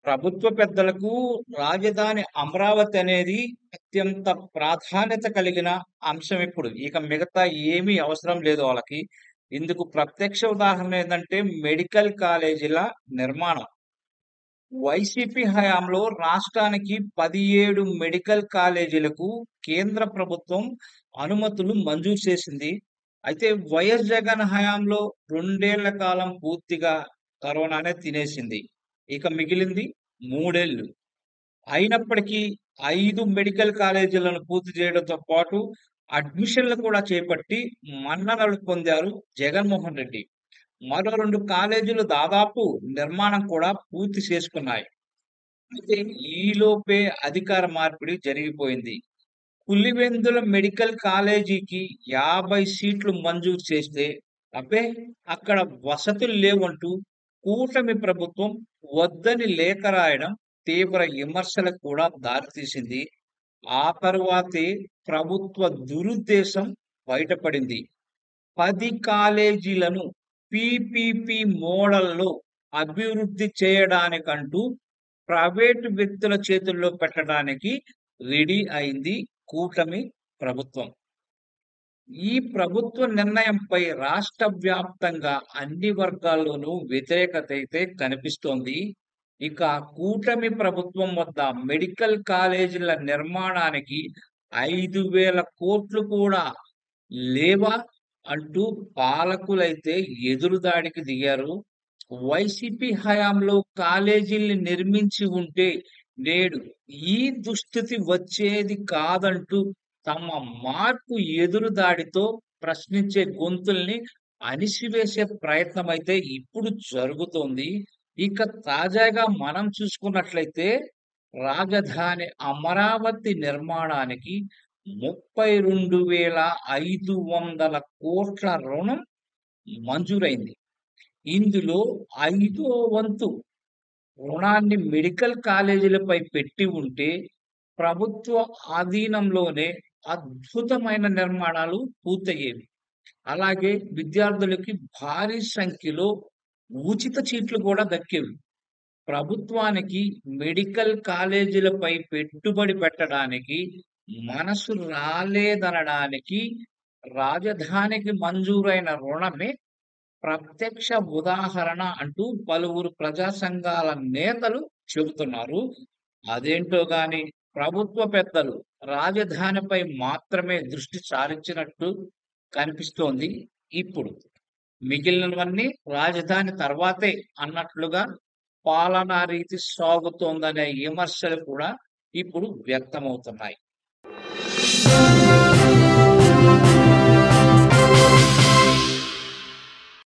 ప్రభుత్వ పెద్దలకు రాజధాని అమరావతి అనేది అత్యంత ప్రాధాన్యత కలిగిన అంశం ఇప్పుడు. ఇక మిగతా ఏమీ అవసరం లేదు వాళ్ళకి. ఇందుకు ప్రత్యక్ష ఉదాహరణ ఏందంటే మెడికల్ కాలేజీల నిర్మాణం. వైసీపీ హయాంలో రాష్ట్రానికి 17 మెడికల్ కాలేజీలకు కేంద్ర ప్రభుత్వం అనుమతులు మంజూరు చేసింది. అయితే వైఎస్ జగన్ హయాంలో 2 ఏళ్ల కాలం పూర్తిగా కరోనానే తినేసింది. ఇక మిగిలింది 3 ఏళ్లు. అయినప్పటికీ 5 మెడికల్ కాలేజీలను పూర్తి చేయడంతో పాటు అడ్మిషన్‌లు కూడా చేపట్టి మన్ననలు పొందారు జగన్మోహన్ రెడ్డి. మరో 2 కాలేజీలు దాదాపు నిర్మాణం కూడా పూర్తి చేసుకున్నాయి. అయితే ఈలోపే అధికార మార్పిడి జరిగిపోయింది. పులివెందుల మెడికల్ కాలేజీకి 50 సీట్లు మంజూరు చేస్తే, అబ్బే! అక్కడ వసతులు లేవంటూ కూటమి ప్రభుత్వం వద్దని లేఖ రాయడం తీవ్ర విమర్శలకు కూడా దారితీసింది. ఆ తరువాతే ప్రభుత్వ దురుద్దేశం బయటపడింది. 10 కాలేజీలను పీపీపీ మోడల్‌లో అభివృద్ధి చేయడానికంటూ ప్రైవేటు వ్యక్తుల చేతుల్లో పెట్టడానికి రెడీ అయింది కూటమి ప్రభుత్వం. ఈ ప్రభుత్వ నిర్ణయంపై రాష్ట్ర వ్యాప్తంగా అన్ని వర్గాల్లోనూ వ్యతిరేకత అయితే కనిపిస్తోంది. ఇక కూటమి ప్రభుత్వం వద్ద మెడికల్ కాలేజీల నిర్మాణానికి 5,000 కోట్లు కూడా లేవా అంటూ పాలకులైతే ఎదురుదాడికి దిగారు. వైసీపీ హయాంలో కాలేజీల్ని నిర్మించి ఉంటే నేడు ఈ దుస్థితి వచ్చేది కాదంటూ తమ మార్పు ఎదురుదాడితో ప్రశ్నించే గొంతుల్ని అణిసివేసే ప్రయత్నమైతే ఇప్పుడు జరుగుతోంది. ఇక తాజాగా మనం చూసుకున్నట్లయితే రాజధాని అమరావతి నిర్మాణానికి 32,500 కోట్ల రుణం మంజూరైంది. ఇందులో ఐదో వంతు రుణాన్ని మెడికల్ కాలేజీలపై పెట్టి ఉంటే, ప్రభుత్వ ఆధీనంలోనే అద్భుతమైన నిర్మాణాలు పూర్తయ్యేవి. అలాగే విద్యార్థులకి భారీ సంఖ్యలో ఉచిత సీట్లు కూడా దక్కేవి. ప్రభుత్వానికి మెడికల్ కాలేజీలపై పెట్టుబడి పెట్టడానికి మనసు రాలేదనడానికి రాజధానికి మంజూరైన రుణమే ప్రత్యక్ష ఉదాహరణ అంటూ పలువురు ప్రజా సంఘాల నేతలు చెబుతున్నారు. అదేంటో గాని ప్రభుత్వ పెద్దలు రాజధానిపై మాత్రమే దృష్టి సారించినట్టు కనిపిస్తోంది ఇప్పుడు. మిగిలినవన్నీ రాజధాని తర్వాతే అన్నట్లుగా పాలనా రీతి సాగుతోందనే విమర్శలు కూడా ఇప్పుడు వ్యక్తమవుతున్నాయి.